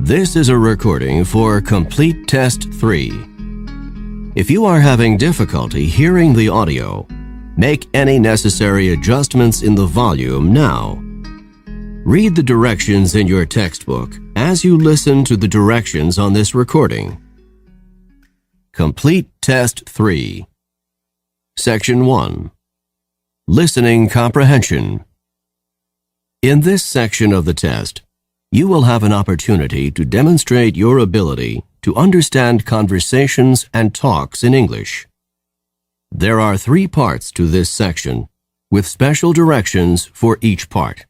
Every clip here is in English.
This is a recording for Complete Test 3. If you are having difficulty hearing the audio, make any necessary adjustments in the volume now. Read the directions in your textbook as you listen to the directions on this recording. Complete Test 3. Section 1. Listening Comprehension. In this section of the test, you will have an opportunity to demonstrate your ability to understand conversations and talks in English. There are 3 parts to this section, with special directions for each part.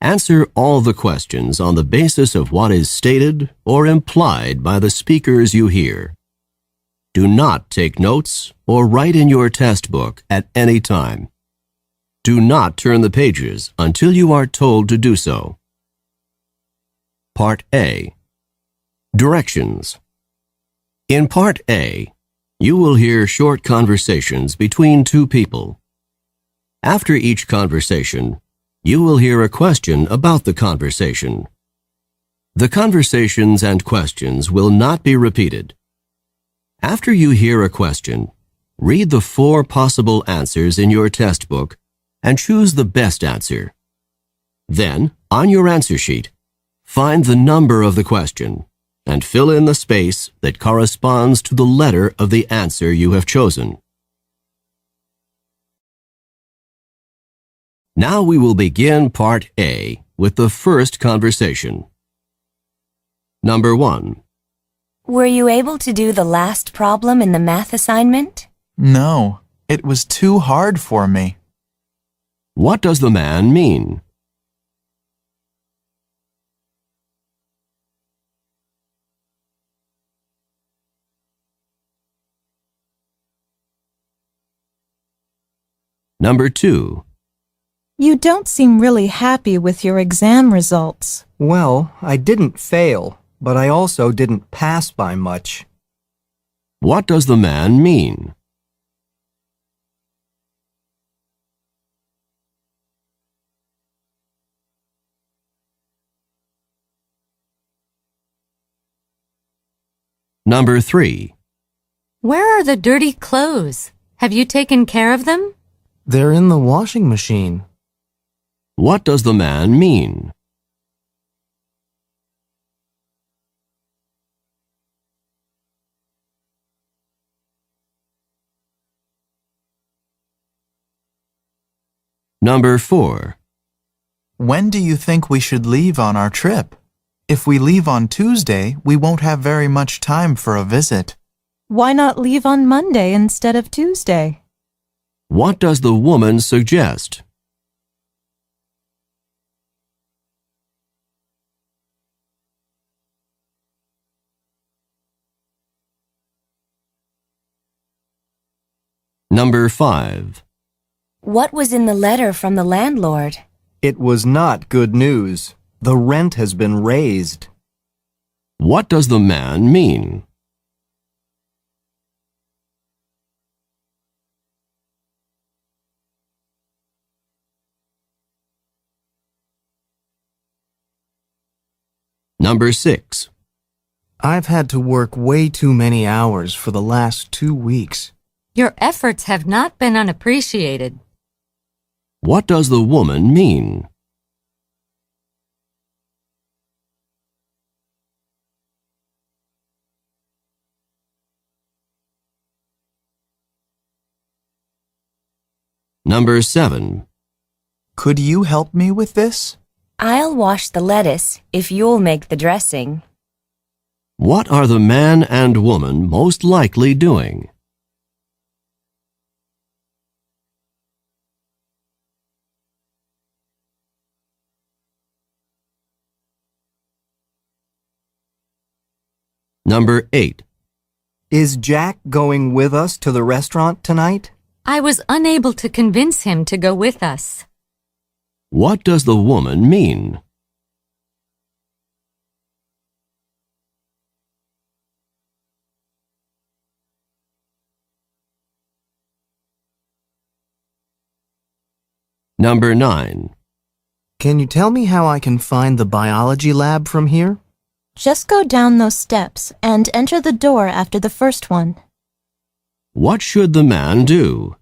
Answer all the questions on the basis of what is stated or implied by the speakers you hear. Do not take notes or write in your test book at any time. Do not turn the pages until you are told to do so. Part A. Directions. In Part A, you will hear short conversations between 2 people. After each conversation, you will hear a question about the conversation. The conversations and questions will not be repeated. After you hear a question, read the 4 possible answers in your test book and choose the best answer. Then, on your answer sheet, find the number of the question and fill in the space that corresponds to the letter of the answer you have chosen. Now we will begin Part A with the first conversation. Number 1. Were you able to do the last problem in the math assignment? No, it was too hard for me. What does the man mean? Number 2. You don't seem really happy with your exam results. Well, I didn't fail, but I also didn't pass by much. What does the man mean? Number 3. Where are the dirty clothes? Have you taken care of them? They're in the washing machine. What does the man mean? Number 4. When do you think we should leave on our trip? If we leave on Tuesday, we won't have very much time for a visit. Why not leave on Monday instead of Tuesday? What does the woman suggest? Number 5. What was in the letter from the landlord? It was not good news. The rent has been raised. What does the man mean? Number 6. I've had to work way too many hours for the last 2 weeks. Your efforts have not been unappreciated. What does the woman mean? Number 7. Could you help me with this? I'll wash the lettuce if you'll make the dressing. What are the man and woman most likely doing? Number 8. Is Jack going with us to the restaurant tonight? I was unable to convince him to go with us. What does the woman mean? Number 9. Can you tell me how I can find the biology lab from here? Just go down those steps and enter the door after the first one. What should the man do?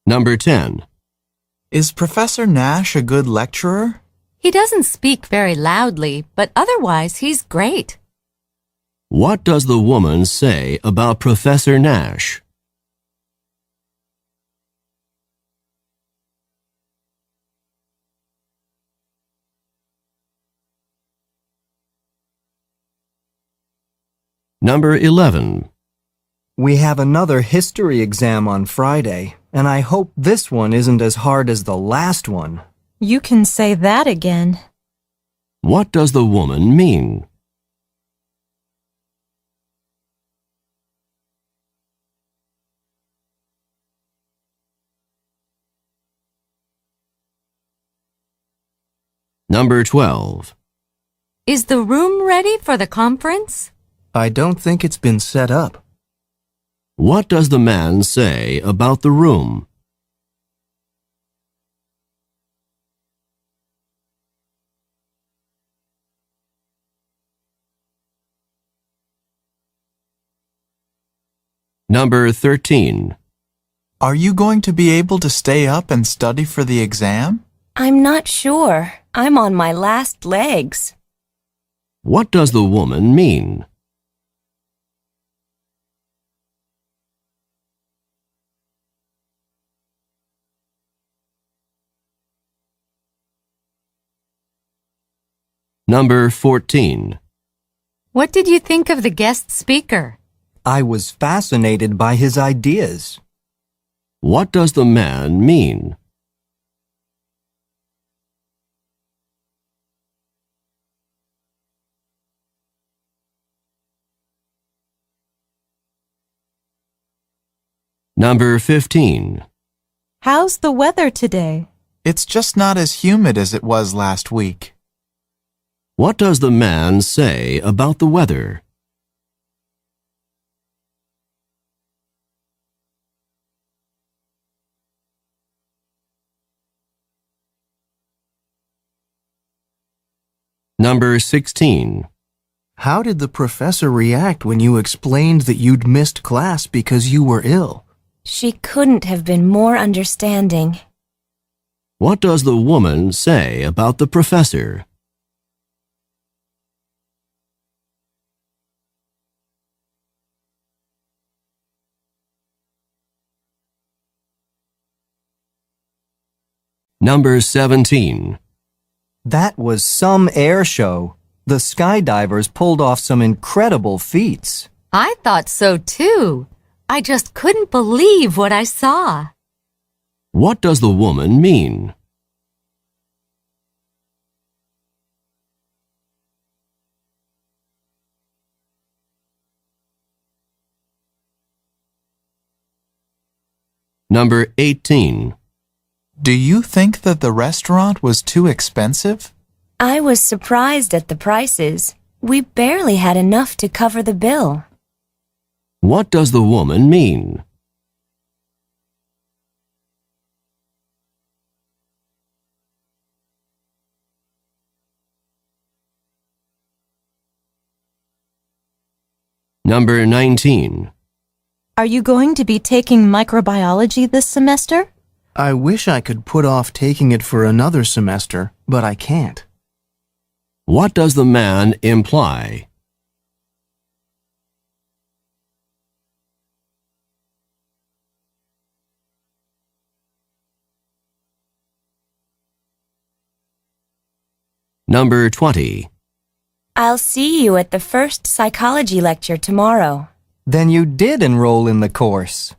Number 10. Is Professor Nash a good lecturer? He doesn't speak very loudly, but otherwise he's great. What does the woman say about Professor Nash? Number 11. We have another history exam on Friday, and I hope this one isn't as hard as the last one. You can say that again. What does the woman mean? Number 12. Is the room ready for the conference? I don't think it's been set up. What does the man say about the room? Number 13. Are you going to be able to stay up and study for the exam? I'm not sure. I'm on my last legs. What does the woman mean? Number 14. What did you think of the guest speaker? I was fascinated by his ideas. What does the man mean? Number 15. How's the weather today? It's just not as humid as it was last week. What does the man say about the weather? Number 16. How did the professor react when you explained that you'd missed class because you were ill? She couldn't have been more understanding. What does the woman say about the professor? Number 17. That was some air show. The skydivers pulled off some incredible feats. I thought so too. I just couldn't believe what I saw. What does the woman mean? Number 18. Do you think that the restaurant was too expensive? I was surprised at the prices. We barely had enough to cover the bill. What does the woman mean? Number 19. Are you going to be taking microbiology this semester? I wish I could put off taking it for another semester, but I can't. What does the man imply? Number 20. I'll see you at the first psychology lecture tomorrow. Then you did enroll in the course.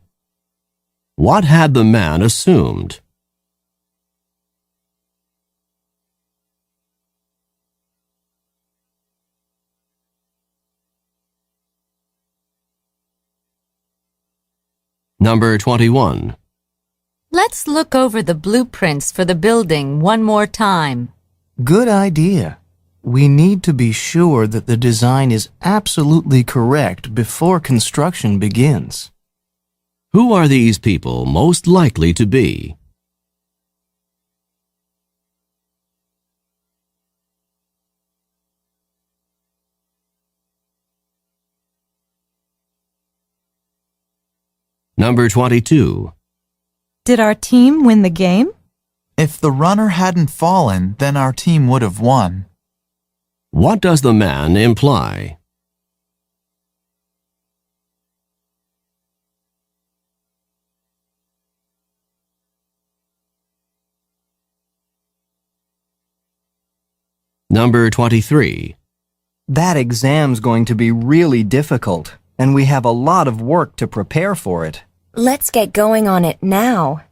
What had the man assumed? Number 21. Let's look over the blueprints for the building one more time. Good idea. We need to be sure that the design is absolutely correct before construction begins. Who are these people most likely to be? Number 22. Did our team win the game? If the runner hadn't fallen, then our team would have won. What does the man imply? Number 23. That exam's going to be really difficult, and we have a lot of work to prepare for it. Let's get going on it now.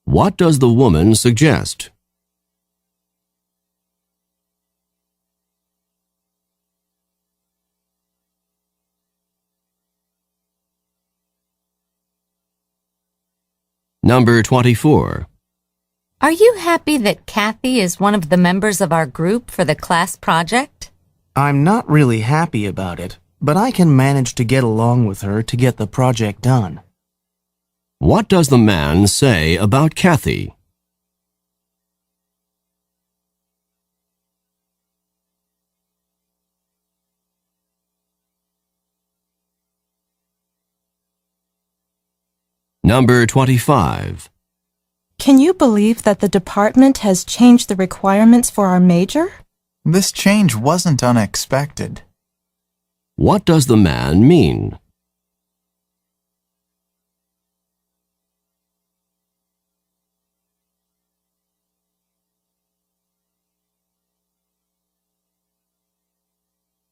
What does the woman suggest? Number 24. Are you happy that Kathy is one of the members of our group for the class project? I'm not really happy about it, but I can manage to get along with her to get the project done. What does the man say about Kathy? Number 25. Can you believe that the department has changed the requirements for our major? This change wasn't unexpected. What does the man mean?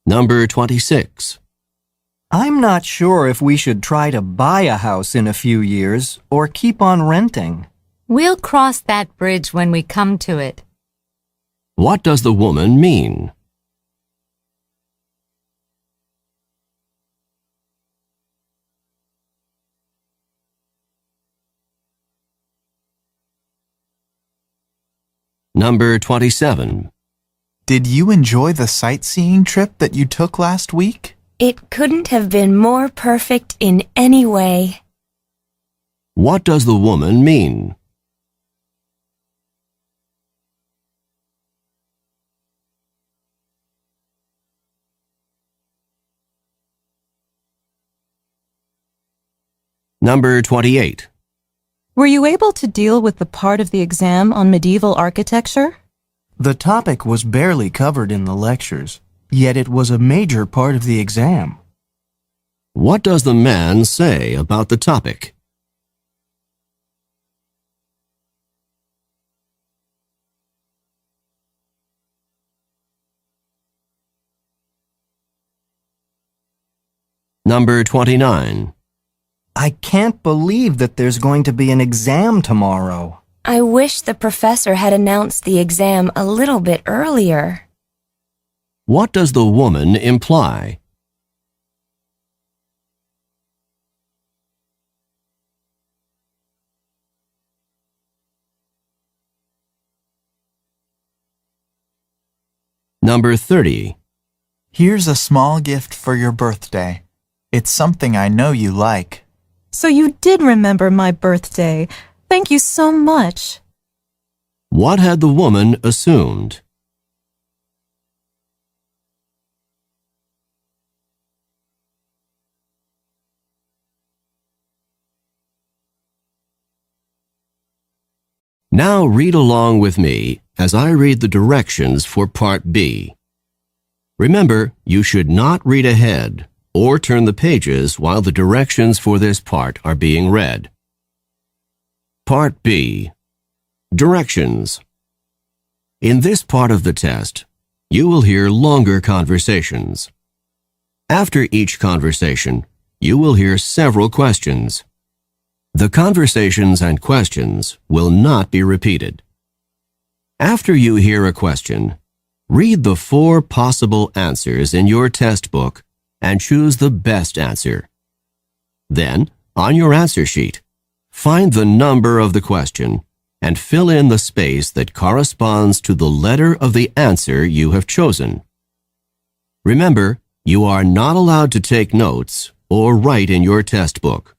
Number 26. I'm not sure if we should try to buy a house in a few years or keep on renting. We'll cross that bridge when we come to it. What does the woman mean? Number 27. Did you enjoy the sightseeing trip that you took last week? It couldn't have been more perfect in any way. What does the woman mean? Number 28. Were you able to deal with the part of the exam on medieval architecture? The topic was barely covered in the lectures, yet it was a major part of the exam. What does the man say about the topic? Number 29. I can't believe that there's going to be an exam tomorrow. I wish the professor had announced the exam a little bit earlier. What does the woman imply? Number 30. Here's a small gift for your birthday. It's something I know you like. So you did remember my birthday. Thank you so much. What had the woman assumed? Now read along with me as I read the directions for Part B. Remember, you should not read ahead or turn the pages while the directions for this part are being read. Part B. Directions. In this part of the test, you will hear longer conversations. After each conversation, you will hear several questions. The conversations and questions will not be repeated. After you hear a question, read the 4 possible answers in your test book and choose the best answer. Then, on your answer sheet, find the number of the question and fill in the space that corresponds to the letter of the answer you have chosen. Remember, you are not allowed to take notes or write in your test book.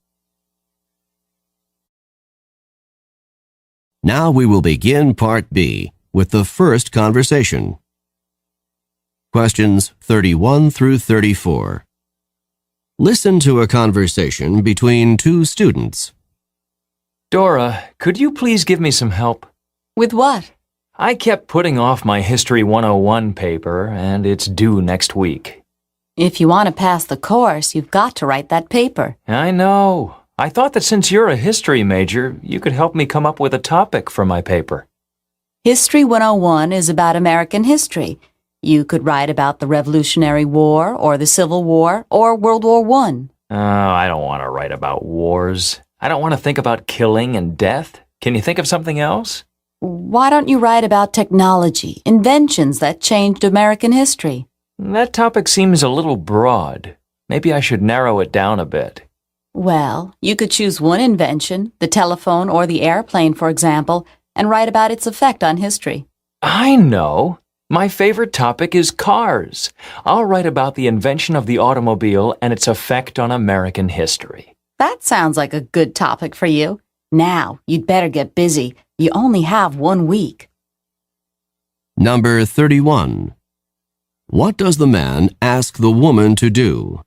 Now we will begin Part B with the first conversation. Questions 31 through 34. Listen to a conversation between two students. Dora, could you please give me some help? With what? I kept putting off my History 101 paper, and it's due next week. If you want to pass the course, you've got to write that paper. I know. I thought that since you're a history major, you could help me come up with a topic for my paper. History 101 is about American history. You could write about the Revolutionary War, or the Civil War, or World War I. Oh, I don't want to write about wars. I don't want to think about killing and death. Can you think of something else? Why don't you write about technology, inventions that changed American history? That topic seems a little broad. Maybe I should narrow it down a bit. Well, you could choose one invention, the telephone or the airplane, for example, and write about its effect on history. I know. My favorite topic is cars. I'll write about the invention of the automobile and its effect on American history. That sounds like a good topic for you. Now, you'd better get busy. You only have 1 week. Number 31. What does the man ask the woman to do?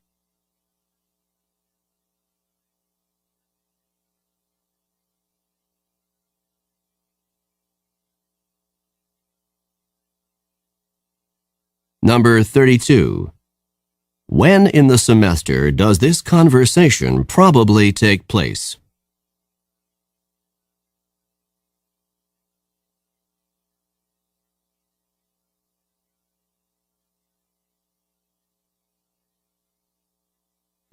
Number 32. When in the semester does this conversation probably take place?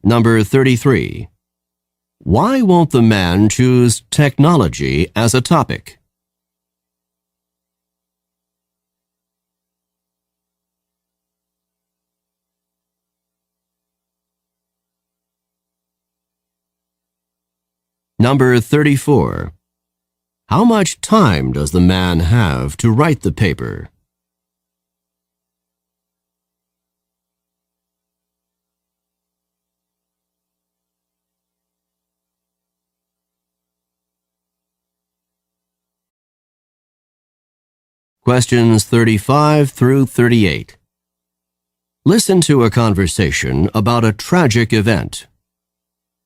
Number 33. Why won't the man choose technology as a topic? Number 34. How much time does the man have to write the paper? Questions 35 through 38. Listen to a conversation about a tragic event.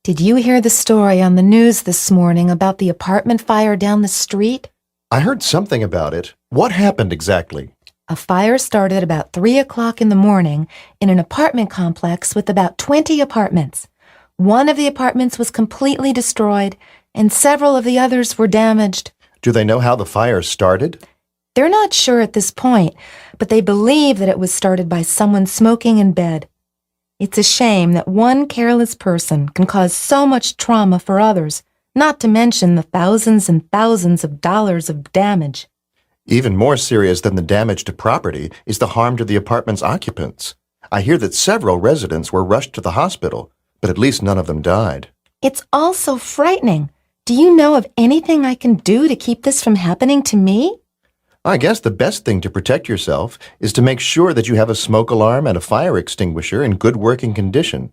Did you hear the story on the news this morning about the apartment fire down the street? I heard something about it. What happened exactly? A fire started about 3 o'clock in the morning in an apartment complex with about 20 apartments. One of the apartments was completely destroyed, and several of the others were damaged. Do they know how the fire started? They're not sure at this point, but they believe that it was started by someone smoking in bed. It's a shame that one careless person can cause so much trauma for others, not to mention the thousands and thousands of dollars of damage. Even more serious than the damage to property is the harm to the apartment's occupants. I hear that several residents were rushed to the hospital, but at least none of them died. It's all so frightening. Do you know of anything I can do to keep this from happening to me? I guess the best thing to protect yourself is to make sure that you have a smoke alarm and a fire extinguisher in good working condition.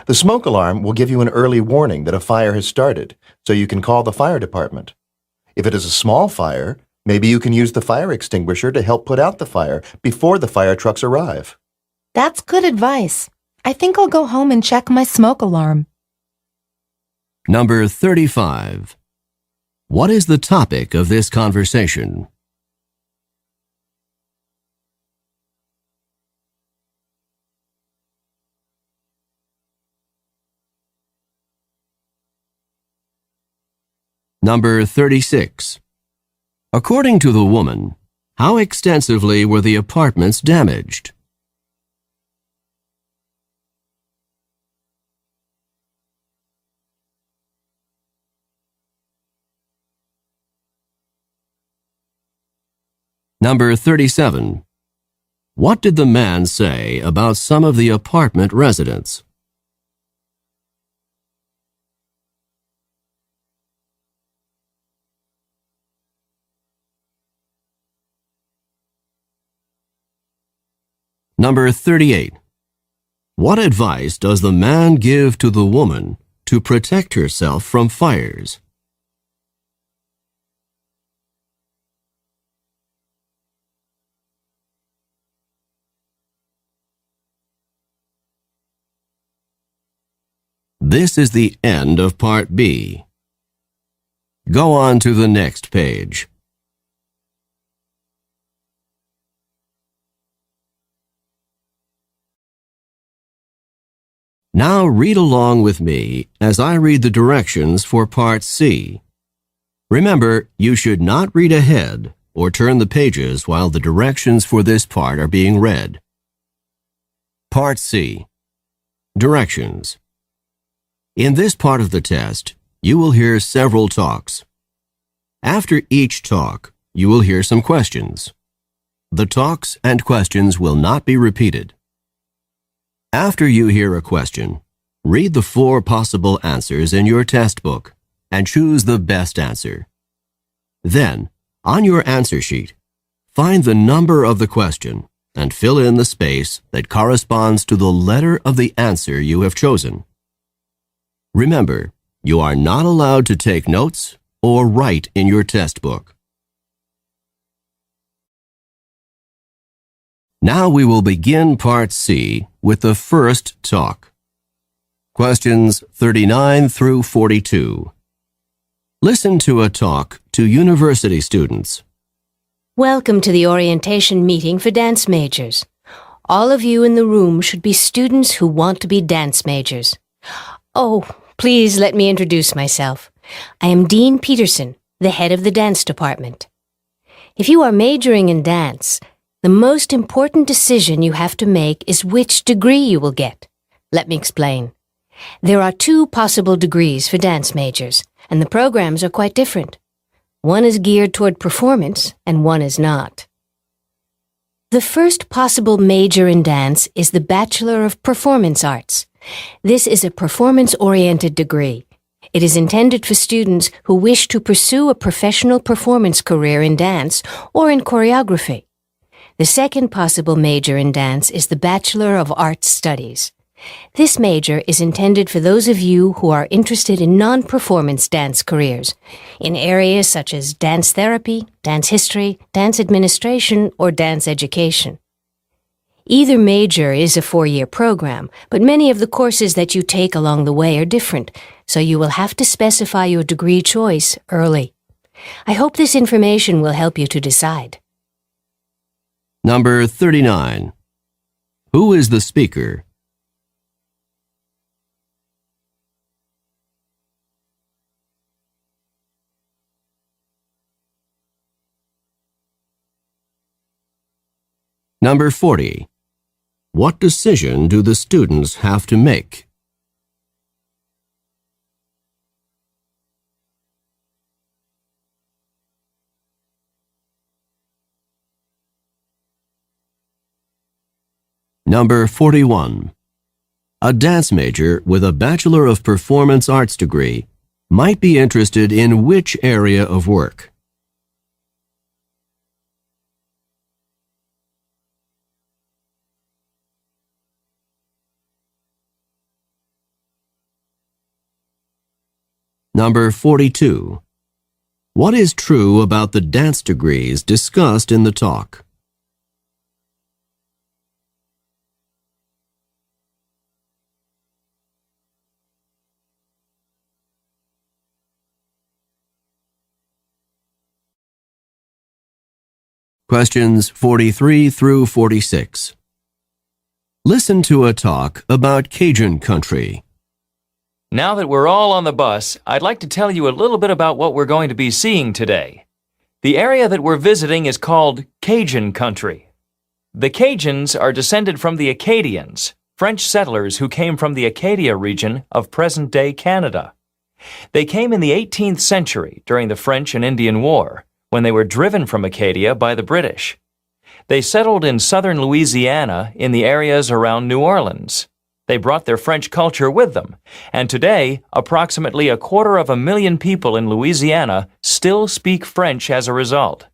The smoke alarm will give you an early warning that a fire has started, so you can call the fire department. If it is a small fire, maybe you can use the fire extinguisher to help put out the fire before the fire trucks arrive. That's good advice. I think I'll go home and check my smoke alarm. Number 35. What is the topic of this conversation? Number 36. According to the woman, how extensively were the apartments damaged? Number 37. What did the man say about some of the apartment residents? Number 38. What advice does the man give to the woman to protect herself from fires? This is the end of Part B. Go on to the next page. Now read along with me as I read the directions for Part C. Remember, you should not read ahead or turn the pages while the directions for this part are being read. Part C. Directions. In this part of the test, you will hear several talks. After each talk, you will hear some questions. The talks and questions will not be repeated. After you hear a question, read the 4 possible answers in your test book and choose the best answer. Then, on your answer sheet, find the number of the question and fill in the space that corresponds to the letter of the answer you have chosen. Remember, you are not allowed to take notes or write in your test book. Now we will begin Part C with the first talk. Questions 39 through 42. Listen to a talk to university students. Welcome to the orientation meeting for dance majors. All of you in the room should be students who want to be dance majors. Oh, please let me introduce myself. I am Dean Peterson, the head of the dance department. If you are majoring in dance, the most important decision you have to make is which degree you will get. Let me explain. There are 2 possible degrees for dance majors, and the programs are quite different. One is geared toward performance, and one is not. The first possible major in dance is the Bachelor of Performance Arts. This is a performance-oriented degree. It is intended for students who wish to pursue a professional performance career in dance or in choreography. The second possible major in dance is the Bachelor of Arts Studies. This major is intended for those of you who are interested in non-performance dance careers, in areas such as dance therapy, dance history, dance administration, or dance education. Either major is a 4-year program, but many of the courses that you take along the way are different, so you will have to specify your degree choice early. I hope this information will help you to decide. Number 39. Who is the speaker? Number 40. What decision do the students have to make? Number 41. A dance major with a Bachelor of Performance Arts degree might be interested in which area of work? Number 42. What is true about the dance degrees discussed in the talk? Questions 43 through 46. Listen to a talk about Cajun country. Now that we're all on the bus, I'd like to tell you a little bit about what we're going to be seeing today. The area that we're visiting is called Cajun country. The Cajuns are descended from the Acadians, French settlers who came from the Acadia region of present-day Canada. They came in the 18th century during the French and Indian War, when they were driven from Acadia by the British. They settled in southern Louisiana in the areas around New Orleans. They brought their French culture with them, and today, approximately 250,000 people in Louisiana still speak French as a result.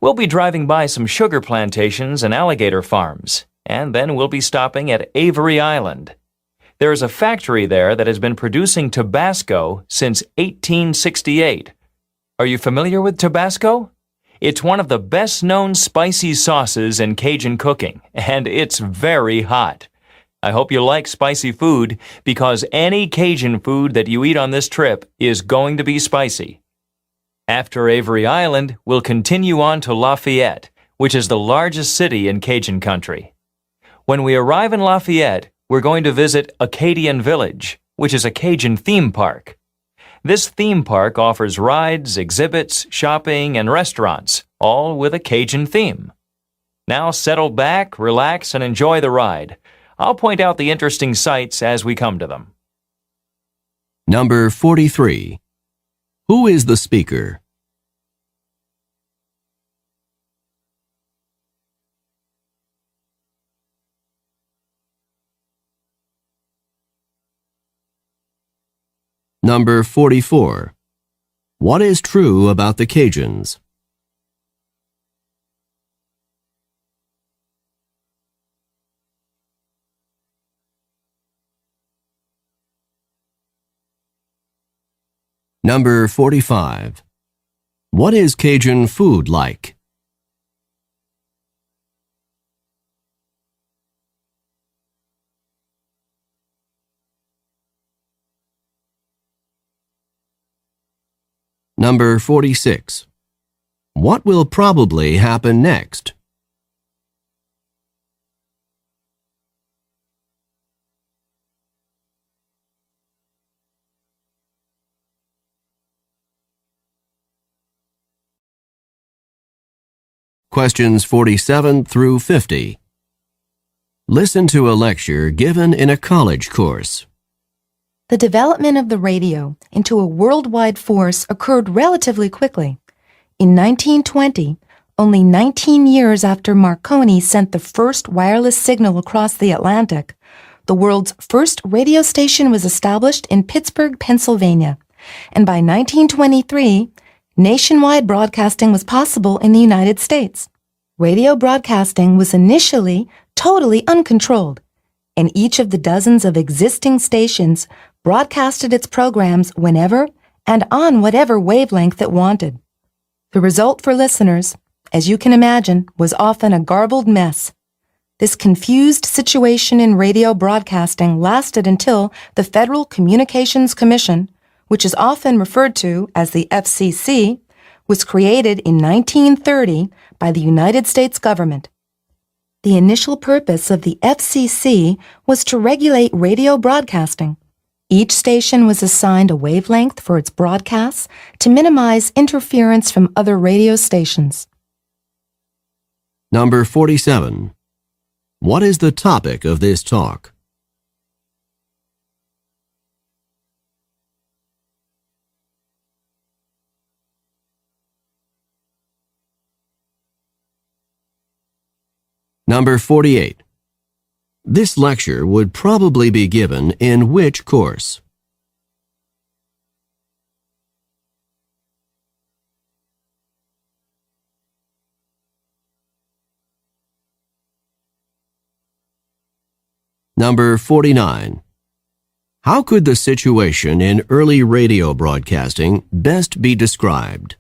We'll be driving by some sugar plantations and alligator farms, and then we'll be stopping at Avery Island. There is a factory there that has been producing Tabasco since 1868. Are you familiar with Tabasco? It's one of the best-known spicy sauces in Cajun cooking, and it's very hot. I hope you like spicy food because any Cajun food that you eat on this trip is going to be spicy. After Avery Island, we'll continue on to Lafayette, which is the largest city in Cajun country. When we arrive in Lafayette, we're going to visit Acadian Village, which is a Cajun theme park. This theme park offers rides, exhibits, shopping, and restaurants, all with a Cajun theme. Now settle back, relax, and enjoy the ride. I'll point out the interesting sights as we come to them. Number 43. Who is the speaker? Number 44. What is true about the Cajuns? Number 45. What is Cajun food like? Number 46. What will probably happen next? Questions 47 through 50. Listen to a lecture given in a college course. The development of the radio into a worldwide force occurred relatively quickly. In 1920, only 19 years after Marconi sent the first wireless signal across the Atlantic, the world's first radio station was established in Pittsburgh, Pennsylvania, and by 1923, nationwide broadcasting was possible in the United States. Radio broadcasting was initially totally uncontrolled, and each of the dozens of existing stations broadcasted its programs whenever and on whatever wavelength it wanted. The result for listeners, as you can imagine, was often a garbled mess. This confused situation in radio broadcasting lasted until the Federal Communications Commission, which is often referred to as the FCC, was created in 1930 by the United States government. The initial purpose of the FCC was to regulate radio broadcasting. Each station was assigned a wavelength for its broadcasts to minimize interference from other radio stations. Number 47. What is the topic of this talk? Number 48. This lecture would probably be given in which course? Number 49. How could the situation in early radio broadcasting best be described?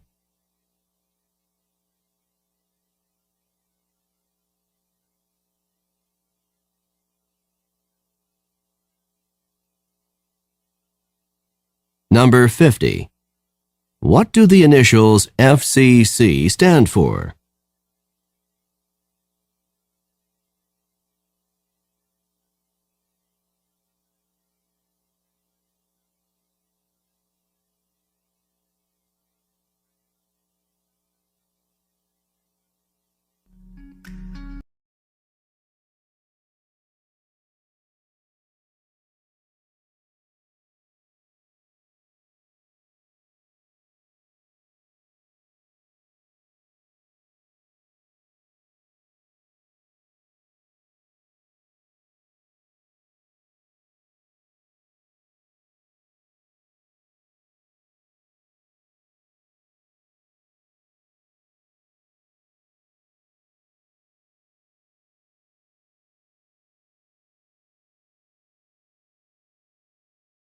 Number 50. What do the initials FCC stand for?